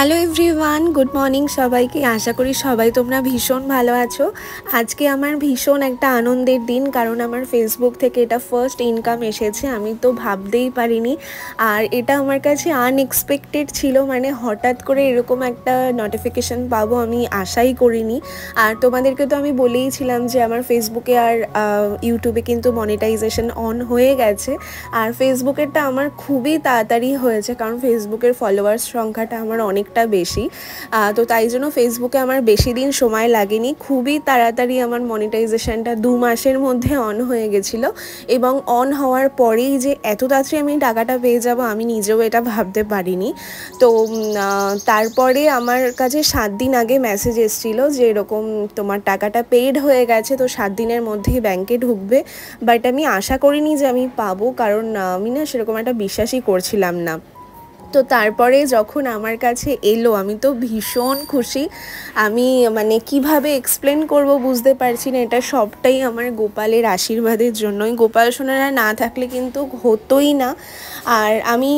Hello everyone, good morning সবাইকে। আশা করি সবাই তোমরা ভীষণ ভালো আছো। আজকে আমার ভীষণ একটা আনন্দের দিন, কারণ আমার ফেসবুক থেকে এটা ফার্স্ট ইনকাম এসেছে। আমি তো ভাবতেই পারিনি, আর এটা আমার কাছে আনএক্সপেক্টেড ছিল। মানে হঠাৎ করে এরকম একটা নোটিফিকেশান পাবো আমি আশাই করিনি। আর তোমাদেরকে তো আমি বলেইছিলাম যে আমার ফেসবুকে আর ইউটিউবে কিন্তু মনিটাইজেশন অন হয়ে গেছে। আর ফেসবুকেরটা আমার খুবই তাড়াতাড়ি হয়েছে, কারণ ফেসবুকের ফলোয়ার্স সংখ্যাটা আমার অনেকটা বেশি। তো তাই জন্য ফেসবুকে আমার বেশি দিন সময় লাগেনি, খুবই তাড়াতাড়ি আমার মনিটাইজেশনটা 2 মাসের মধ্যে অন হয়ে গেছিলো। এবং অন হওয়ার পরেই যে এত তাড়াতাড়ি আমি টাকাটা পেয়ে যাব আমি নিজেও এটা ভাবতে পারিনি। তো তারপরে আমার কাছে 7 দিন আগে মেসেজ এসেছিলো যে এরকম তোমার টাকাটা পেইড হয়ে গেছে, তো 7 দিনের মধ্যেই ব্যাংকে ঢুকবে। বাট আমি আশা করিনি যে আমি পাবো, কারণ আমি না সেরকম একটা বিশ্বাসই করছিলাম না। তো তারপরে যখন আমার কাছে এলো আমি তো ভীষণ খুশি। আমি মানে কিভাবে এক্সপ্লেন করব বুঝতে পারছি না। এটা সবটাই আমার গোপালের আশীর্বাদের জন্যই। গোপাল সোনারা না থাকলে কিন্তু হতোই না। আর আমি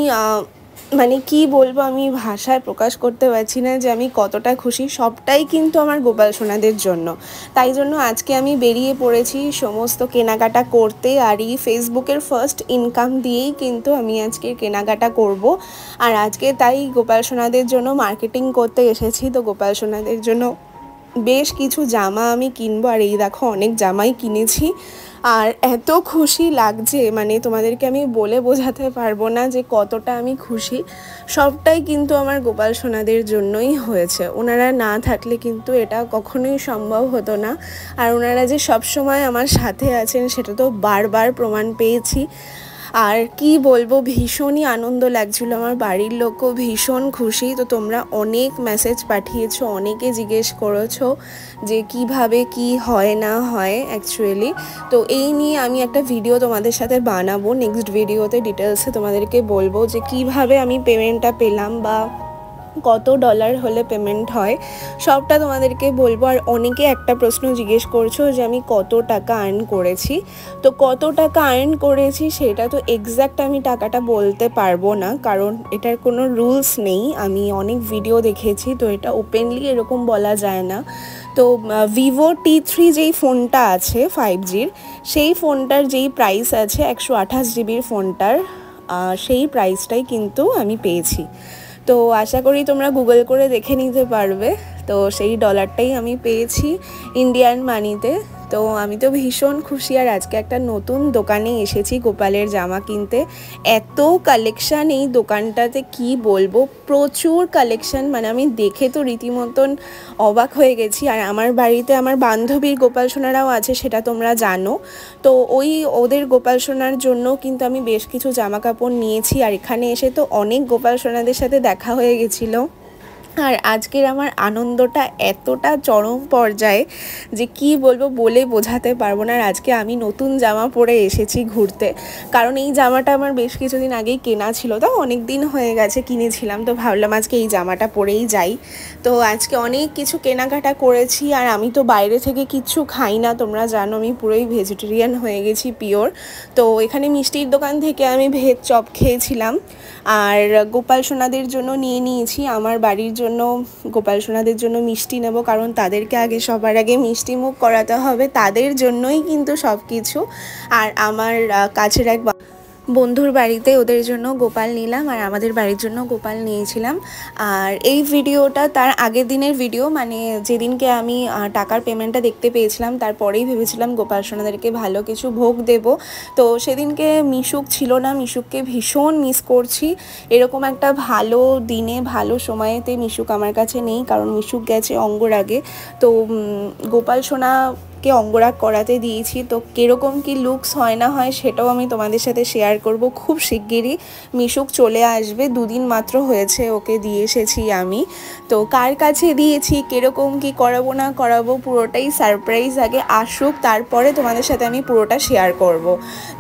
মানে কি বলবো, আমি ভাষায় প্রকাশ করতে পারছি না যে আমি কতটা খুশি। সবটাই কিন্তু আমার গোপাল সোনাদের জন্য। তাই জন্য আজকে আমি বেরিয়ে পড়েছি সমস্ত কেনাকাটা করতে। আর এই ফেসবুকের ফার্স্ট ইনকাম দিয়েই কিন্তু আমি আজকে কেনাকাটা করব। আর আজকে তাই গোপাল সোনাদের জন্য মার্কেটিং করতে এসেছি। তো গোপাল সোনাদের জন্য বেশ কিছু জামা আমি কিনবো। আর এই দেখো অনেক জামাই কিনেছি। আর এত খুশি লাগছে, মানে তোমাদেরকে আমি বলে বোঝাতে পারবো না যে কতটা আমি খুশি। সবটাই কিন্তু আমার গোপাল সোনাদের জন্যই হয়েছে। ওনারা না থাকলে কিন্তু এটা কখনোই সম্ভব হতো না। আর ওনারা যে সবসময় আমার সাথে আছেন সেটা তো বারবার প্রমাণ পেয়েছি। আর কি বলবো, ভীষণই আনন্দ লাগছিল। আমার বাড়ির লোকও ভীষণ খুশি। তো তোমরা অনেক মেসেজ পাঠিয়েছো, অনেকে জিজ্ঞেস করেছো যে কিভাবে কি হয় না হয় অ্যাকচুয়ালি। তো এই নিয়ে আমি একটা ভিডিও তোমাদের সাথে বানাবো। নেক্সট ভিডিওতে ডিটেলসে তোমাদেরকে বলবো যে কিভাবে আমি পেমেন্টটা পেলাম বা কত ডলার হলে পেমেন্ট হয়, সবটা তোমাদেরকে বলবো। আর অনেকে একটা প্রশ্ন জিজ্ঞেস করছো যে আমি কত টাকা আর্ন করেছি। তো কত টাকা আর্ন করেছি সেটা তো এক্স্যাক্ট আমি টাকাটা বলতে পারবো না, কারণ এটার কোনো রুলস নেই। আমি অনেক ভিডিও দেখেছি, তো এটা ওপেনলি এরকম বলা যায় না। তো ভিভো T3 যেই ফোনটা আছে 5Gর, সেই ফোনটার যেই প্রাইস আছে 128 জিবির ফোনটার, সেই প্রাইসটাই কিন্তু আমি পেয়েছি। তো আশা করি তোমরা গুগল করে দেখে নিতে পারবে। তো সেই ডলারটাই আমি পেয়েছি ইন্ডিয়ান মানিতে। তো আমি তো ভীষণ খুশি। আর আজকে একটা নতুন দোকানে এসেছি গোপালের জামা কিনতে। এত কালেকশান এই দোকানটাতে কি বলবো, প্রচুর কালেকশান। মানে আমি দেখে তো রীতিমতন অবাক হয়ে গেছি। আর আমার বাড়িতে আমার বান্ধবীর গোপাল সোনারাও আছে, সেটা তোমরা জানো। তো ওদের গোপাল সোনার জন্য কিন্তু আমি বেশ কিছু জামা কাপড় নিয়েছি। আর এখানে এসে তো অনেক গোপাল সোনাদের সাথে দেখা হয়ে গেছিলো। আর আজকের আমার আনন্দটা এতটা চরম পর্যায়ে যে কি বলবো, বলে বোঝাতে পারবো না। আর আজকে আমি নতুন জামা পরে এসেছি ঘুরতে, কারণ এই জামাটা আমার বেশ কিছুদিন আগেই কেনা ছিল। তো অনেক দিন হয়ে গেছে কিনেছিলাম, তো ভাবলাম আজকে এই জামাটা পরেই যাই। তো আজকে অনেক কিছু কেনাকাটা করেছি। আর আমি তো বাইরে থেকে কিচ্ছু খাই না, তোমরা জানো আমি পুরোই ভেজিটেরিয়ান হয়ে গেছি পিওর। তো এখানে মিষ্টির দোকান থেকে আমি ভেজ চপ খেয়েছিলাম। আর গোপাল সোনাদের জন্য নিয়ে নিয়েছি, আমার বাড়ির জন্য গোপাল সোনাদের জন্য মিষ্টি নেব, কারণ তাদেরকে আগে সবার আগে মিষ্টি মুখ করাতে হবে। তাদের জন্যই কিন্তু সব কিছু। আর আমার কাছের এক বন্ধুর বাড়িতে ওদের জন্য গোপাল নিলাম, আর আমাদের বাড়ির জন্য গোপাল নিয়েছিলাম। আর এই ভিডিওটা তার আগের দিনের ভিডিও, মানে যেদিনকে আমি টাকার পেমেন্টটা দেখতে পেয়েছিলাম তারপরেই ভেবেছিলাম গোপাল সোনাদেরকে ভালো কিছু ভোগ দেব। তো সেদিনকে মিশুক ছিল না, মিশুককে ভীষণ মিস করছি। এরকম একটা ভালো দিনে ভালো সময়েতে মিশুক আমার কাছে নেই, কারণ মিশুক গেছে অঙ্গরাগে। তো গোপাল সোনাকে অঙ্গরাগ করাতে দিয়েছি। তো কীরকম কি লুকস হয় না হয় সেটাও আমি তোমাদের সাথে শেয়ার করব খুব শিগগিরই। মিশুক চলে আসবে, 2 দিন মাত্র হয়েছে ওকে দিয়ে এসেছি আমি। তো কার কাছে দিয়েছি, কীরকম কি করাবো না করাবো পুরোটাই সারপ্রাইজ। আগে আসুক, তারপরে তোমাদের সাথে আমি পুরোটা শেয়ার করব।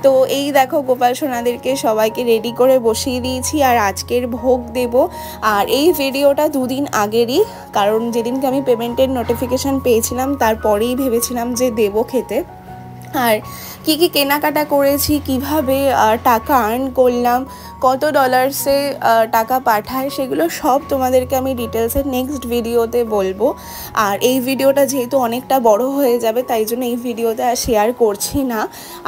তো এই দেখো গোপাল সোনাদেরকে সবাইকে রেডি করে বসিয়ে দিয়েছি, আর আজকের ভোগ দেব। আর এই ভিডিওটা 2 দিন আগেরই, কারণ যেদিনকে আমি পেমেন্টের নোটিফিকেশান পেয়েছিলাম তারপরেই ভেবেছিলাম যে দেবো খেতে। আর কি কি কেনাকাটা করেছি, কিভাবে টাকা আর্ন করলাম, কত ডলার্সে টাকা পাঠায়, সেগুলো সব তোমাদেরকে আমি ডিটেলসে নেক্সট ভিডিওতে বলবো। আর এই ভিডিওটা যেহেতু অনেকটা বড় হয়ে যাবে, তাই জন্য এই ভিডিওতে আর শেয়ার করছি না।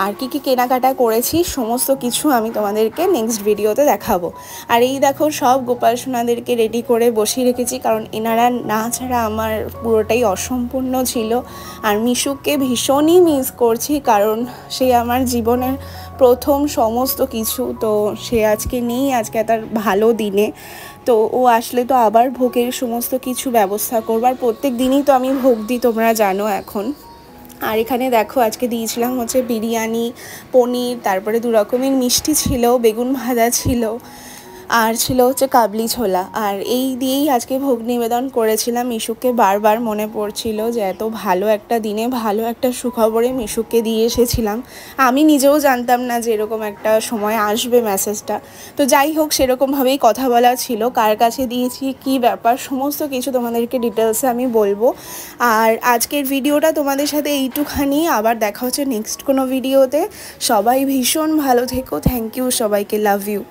আর কি কি কেনাকাটা করেছি সমস্ত কিছু আমি তোমাদেরকে নেক্সট ভিডিওতে দেখাবো। আর এই দেখো সব গোপাল সোনাদেরকে রেডি করে বসিয়ে রেখেছি, কারণ এনারা না ছাড়া আমার পুরোটাই অসম্পূর্ণ ছিল। আর মিশুকে ভীষণই মিস করছি, কারণ সে আমার জীবনের প্রথম সমস্ত কিছু। তো সে আজকে নেই, আজকে তার ভালো দিনে। তো ও আসলে তো আবার ভোগের সমস্ত কিছু ব্যবস্থা করবো। আর প্রত্যেক দিনই তো আমি ভোগ দিই, তোমরা জানো এখন। আর এখানে দেখো আজকে দিয়েছিলাম হচ্ছে বিরিয়ানি, পনির, তারপরে 2 রকমের মিষ্টি ছিল, বেগুন ভাজা ছিল, আর ছিল হচ্ছে কাবলি ছোলা। আর এই দিয়েই আজকে ভোগ নিবেদন করেছিলাম। মিশুকে বারবার মনে পড়ছিল যে এত ভালো একটা দিনে ভালো একটা সুখবরে মিশুকে দিয়ে এসেছিলাম। আমি নিজেও জানতাম না যে এরকম একটা সময় আসবে মেসেজটা। তো যাই হোক, সেরকমভাবেই কথা বলা ছিল, কার কাছে দিয়েছি, কি ব্যাপার, সমস্ত কিছু তোমাদেরকে ডিটেলসে আমি বলবো। আর আজকের ভিডিওটা তোমাদের সাথে এইটুখানি। আবার দেখা হচ্ছে নেক্সট কোনো ভিডিওতে। সবাই ভীষণ ভালো থেকো। থ্যাংক ইউ সবাইকে, লাভ ইউ।